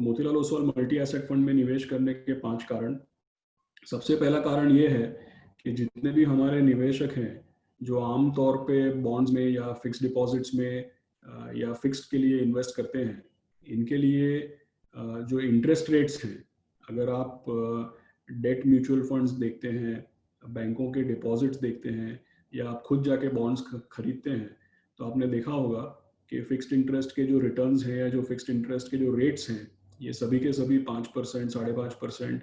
तो Motilal Oswal multi asset fund में निवेश करने के 5 कारण। सबसे पहला कारण ये है कि जितने भी हमारे निवेशक हैं जो आम तौर पे बॉन्ड्स में या फिक्स डिपॉजिट्स में या फिक्स्ड के लिए इन्वेस्ट करते हैं, इनके लिए जो इंटरेस्ट रेट्स हैं, अगर आप डेट म्यूचुअल फंड्स देखते हैं, बैंकों के डिपॉजिट्स देखते हैं, या आप खुद जाके बॉन्ड्स खरीदते हैं, तो आपने देखा होगा कि फिक्स्ड इंटरेस्ट के जो रिटर्न्स हैं या जो फिक्स्ड इंटरेस्ट के जो रेट्स हैं, ये सभी के सभी 5%, 5.5%,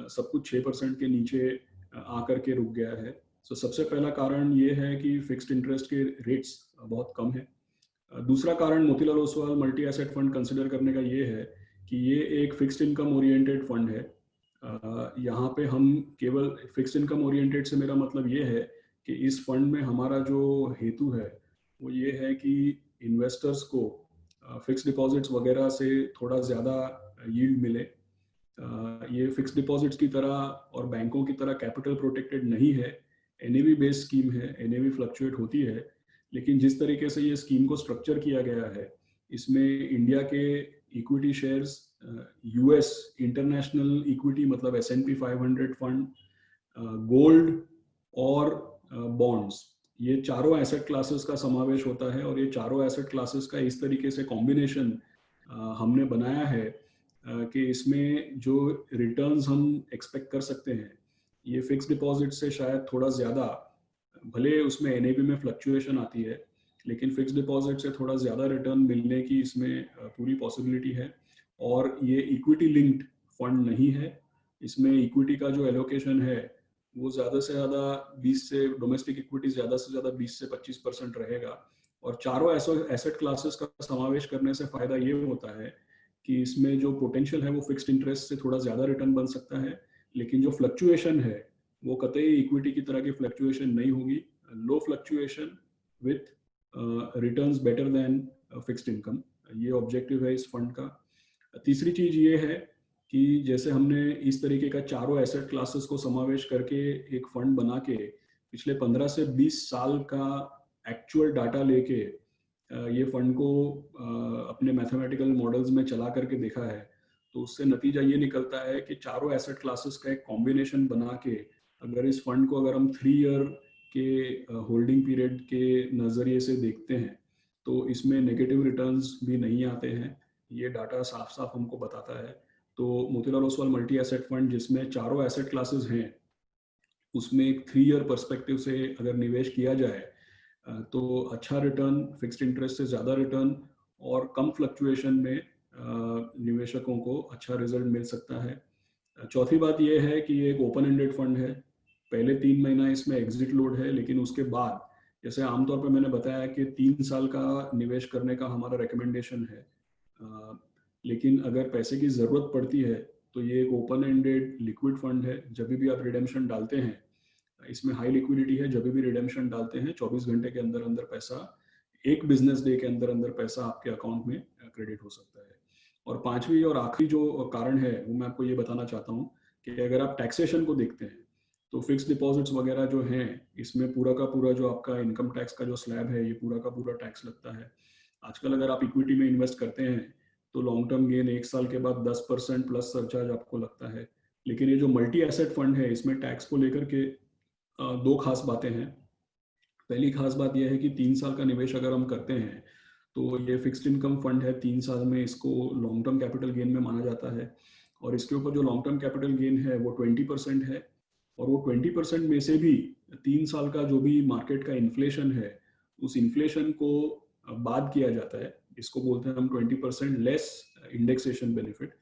सब कुछ 6% के नीचे आकर के रुक गया है। तो सबसे पहला कारण ये है कि फिक्स्ड इंटरेस्ट के रेट्स बहुत कम है। दूसरा कारण Motilal Oswal multi asset fund consider करने का ये है कि ये एक फिक्स्ड इनकम ओरिएंटेड फंड है। यहाँ पे हम केवल फिक्स्ड इनकम ओरिएंटेड से मेरा मतलब ये है कि इस फंड में हमारा जो हेतु है वो ये है कि इन्वेस्टर्स को फिक्स डिपॉजिट्स वगैरह से थोड़ा ज़्यादा यील्ड मिले। ये फिक्स डिपॉजिट्स की तरह और बैंकों की तरह कैपिटल प्रोटेक्टेड नहीं है, एनएवी बेस्ड स्कीम है, एनएवी फ्लक्चुएट होती है, लेकिन जिस तरीके से ये स्कीम को स्ट्रक्चर किया गया है, इसमें इंडिया के equity shares, US international equity मतलब S&P 500 फंड, गोल्ड और बॉन्ड्स, ये चारों एसेट क्लासेस का समावेश होता है। और ये चारों एसेट क्लासेस का इस तरीके से कॉम्बिनेशन हमने बनाया है कि इसमें जो रिटर्न्स हम एक्सपेक्ट कर सकते हैं, ये फिक्स डिपॉजिट से शायद थोड़ा ज़्यादा, भले उसमें एनएवी में फ्लक्चुएशन आती है, लेकिन फिक्स डिपॉजिट से थोड़ा ज़्यादा रिटर्न मिलने की इसमें पूरी पॉसिबिलिटी है। और ये इक्विटी लिंक्ड फंड नहीं है, इसमें इक्विटी का जो एलोकेशन है वो ज़्यादा से ज़्यादा 20 से, डोमेस्टिक इक्विटी ज़्यादा से ज़्यादा 20 से 25% रहेगा। और चारों एसेट क्लासेस का समावेश करने से फ़ायदा ये होता है कि इसमें जो पोटेंशियल है वो फिक्स्ड इंटरेस्ट से थोड़ा ज़्यादा रिटर्न बन सकता है, लेकिन जो फ्लक्चुएशन है वो कतई इक्विटी की तरह की फ्लक्चुएशन नहीं होगी। Low fluctuation with returns better than fixed income, ये ऑब्जेक्टिव है इस फंड का। तीसरी चीज ये है कि जैसे हमने इस तरीके का चारों एसेट क्लासेस को समावेश करके एक फंड बना के पिछले 15 से 20 साल का एक्चुअल डाटा लेके ये फंड को अपने मैथमेटिकल मॉडल्स में चला करके देखा है, तो उससे नतीजा ये निकलता है कि चारों एसेट क्लासेस का एक कॉम्बिनेशन बना के अगर इस फंड को अगर हम 3 ईयर के होल्डिंग पीरियड के नज़रिए से देखते हैं, तो इसमें नेगेटिव रिटर्न्स भी नहीं आते हैं। ये डाटा साफ साफ हमको बताता है। तो Motilal Oswal multi asset fund जिसमें चारों एसेट क्लासेस हैं, उसमें एक 3 ईयर पर्सपेक्टिव से अगर निवेश किया जाए तो अच्छा रिटर्न, फिक्स्ड इंटरेस्ट से ज़्यादा रिटर्न और कम फ्लक्चुएशन में निवेशकों को अच्छा रिजल्ट मिल सकता है। चौथी बात यह है कि ये एक ओपन एंडेड फंड है। पहले 3 महीना इसमें एग्जिट लोड है, लेकिन उसके बाद जैसे आमतौर पर मैंने बताया कि 3 साल का निवेश करने का हमारा रिकमेंडेशन है, लेकिन अगर पैसे की ज़रूरत पड़ती है तो ये एक ओपन एंडेड लिक्विड फंड है। जब भी आप रिडेम्पशन डालते हैं, इसमें हाई लिक्विडिटी है, जब भी रिडेम्पशन डालते हैं 24 घंटे के अंदर अंदर पैसा, एक बिजनेस डे के अंदर अंदर पैसा आपके अकाउंट में क्रेडिट हो सकता है। और पांचवी और आखिरी जो कारण है वो मैं आपको ये बताना चाहता हूँ कि अगर आप टैक्सेशन को देखते हैं तो फिक्स डिपॉजिट्स वगैरह जो हैं, इसमें पूरा का पूरा जो आपका इनकम टैक्स का जो स्लैब है, ये पूरा का पूरा टैक्स लगता है। आजकल अगर आप इक्विटी में इन्वेस्ट करते हैं तो लॉन्ग टर्म गेन 1 साल के बाद 10% प्लस सरचार्ज आपको लगता है। लेकिन ये जो मल्टी एसेट फंड है, इसमें टैक्स को लेकर के दो खास बातें हैं। पहली खास बात यह है कि 3 साल का निवेश अगर हम करते हैं तो ये फिक्स्ड इनकम फंड है, 3 साल में इसको लॉन्ग टर्म कैपिटल गेन में माना जाता है। और इसके ऊपर जो लॉन्ग टर्म कैपिटल गेन है वो 20% है। और वो 20% में से भी 3 साल का जो भी मार्केट का इन्फ्लेशन है, उस इन्फ्लेशन को बाद किया जाता है। इसको बोलते हैं हम 20% लेस इंडेक्सेशन बेनिफिट।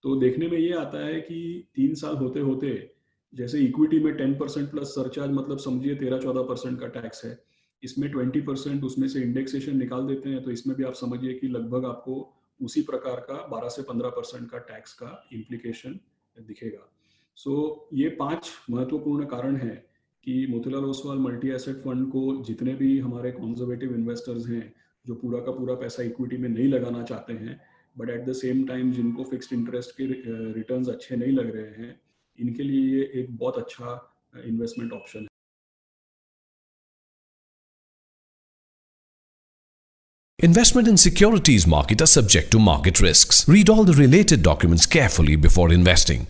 तो देखने में ये आता है कि 3 साल होते होते जैसे इक्विटी में 10% प्लस सरचार्ज मतलब समझिए 13-14% का टैक्स है, इसमें 20% उसमें से इंडेक्सेशन निकाल देते हैं, तो इसमें भी आप समझिए कि लगभग आपको उसी प्रकार का 12 से 15% का टैक्स का इम्प्लीकेशन दिखेगा। सो ये 5 महत्वपूर्ण कारण हैं कि Motilal Oswal multi asset fund को जितने भी हमारे कंजर्वेटिव इन्वेस्टर्स हैं जो पूरा का पूरा पैसा इक्विटी में नहीं लगाना चाहते हैं, but at the same time जिनको फिक्स्ड इंटरेस्ट के रिटर्न्स अच्छे नहीं लग रहे हैं, इनके लिए ये एक बहुत अच्छा इन्वेस्टमेंट ऑप्शन है। Investment in securities market are subject to market risks. Read all the related documents carefully before investing.